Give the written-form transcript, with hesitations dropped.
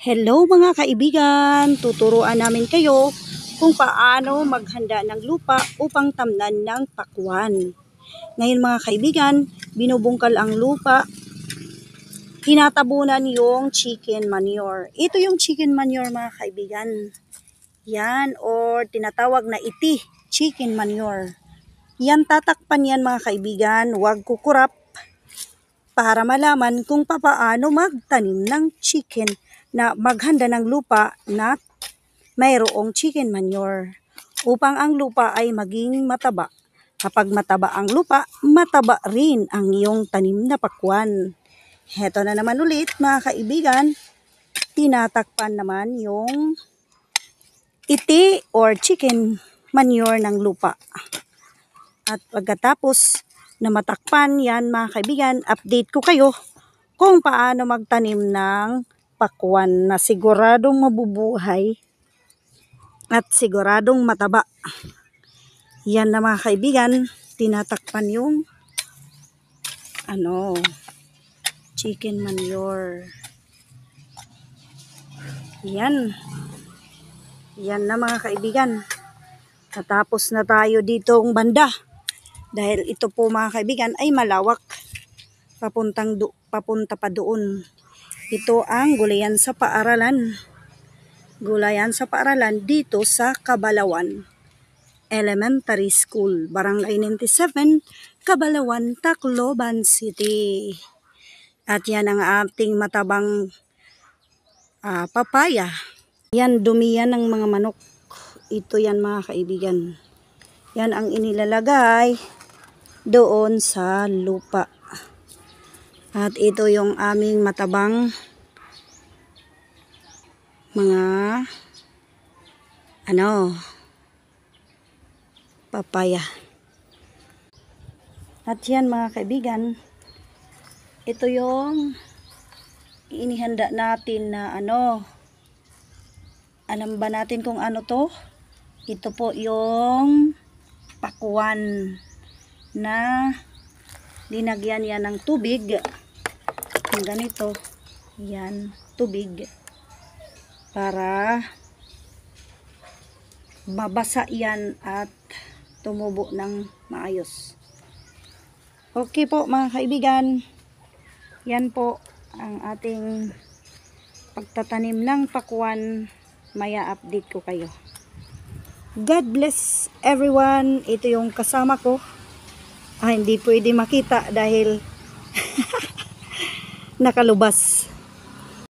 Hello mga kaibigan, tuturuan namin kayo kung paano maghanda ng lupa upang tamnan ng pakwan. Ngayon mga kaibigan, binubungkal ang lupa, tinatabunan yung chicken manure. Ito yung chicken manure mga kaibigan. Yan, or tinatawag na iti, chicken manure. Yan, tatakpan yan mga kaibigan, huwag kukurap para malaman kung paano magtanim ng chicken na maghanda ng lupa na mayroong chicken manure upang ang lupa ay maging mataba. Kapag mataba ang lupa, mataba rin ang iyong tanim na pakwan. Heto na naman ulit mga kaibigan, tinatakpan naman yung iti or chicken manure ng lupa. At pagkatapos na matakpan yan mga kaibigan, update ko kayo kung paano magtanim ng pakwan na siguradong mabubuhay at siguradong mataba. Yan na mga kaibigan, tinatakpan yung chicken manure. Yan. Yan na mga kaibigan. Natapos na tayo ditong banda. Dahil ito po mga kaibigan ay malawak. Papunta pa doon. Ito ang gulayan sa paaralan. Gulayan sa paaralan dito sa Cabalawan Elementary School, Barangay 97, Cabalawan, Tacloban City. At yan ang ating matabang papaya. Yan, dumi yan ng mga manok. Ito yan mga kaibigan. Yan ang inilalagay doon sa lupa. At ito yung aming matabang mga papaya. At yan mga kaibigan, ito yung inihanda natin na alam ba natin kung ano to? Ito po yung pakwan na linagyan yan ng tubig. Yung ganito, yan, tubig. Para mabasa yan at tumubo ng maayos. Okay po mga kaibigan, yan po ang ating pagtatanim ng pakwan. Maya update ko kayo. God bless everyone. Ito yung kasama ko. Hindi pwede makita dahil nakalubas.